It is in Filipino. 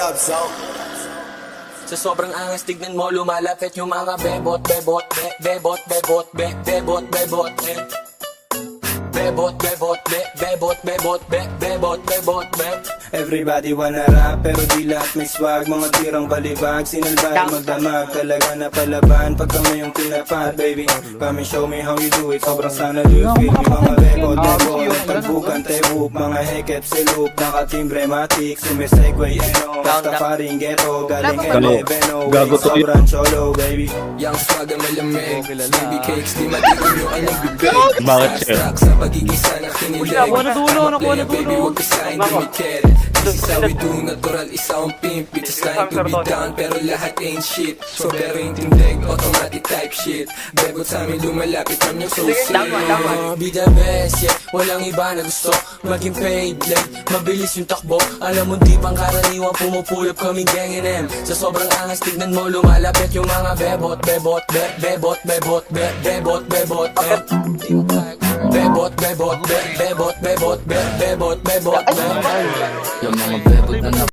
up, so? Sa sobrang angas tignan mo lumalapit yung mga bebot, bebot, bebot, bebot, bebot, bebot, bebot, bebot, bebot, bebot, bebot, bebot, Everybody wanna rap pero di lahat may swag. Mga tirang balibag, sinalbay magdamag. Talaga na palaban pag kami yung pinapat, baby. Come and show me how you do it. Sobrang sana do you feel me. Mga bebo, debo, nagtagbukan, tebuk. Mga hekep, silup, nakatimbre, matik. Sumisegway, eno, basta paring ghetto. Galing Beno, sobrang cholo, baby. Yang swag ang malamig, baby cakes, di matigil yung alam bibig. Bakit siya? Sa pagigisa na kinilig. Nakuha na dulo, nakuha na Baby, dulo. huwag ka sa indumikere. This is how we do, natural, isa ang pimp. It's time to be down, pero lahat ain't shit. So pero yung tindig, automatic type shit. Bebot sa amin lumalapit, I'm your so sick. Be the best, yeah, walang iba na gusto maging paid, like, mabilis yung takbo. Alam mo di pang karaniwang pumupulap kaming gang NM. Sa sobrang angas tignan mo lumalapit yung mga bebot, bebot, bebot, bebot, bebot, bebot, bebot, bebot, bebot, bebot, bebot, bebot, bebot, yung mga bebot na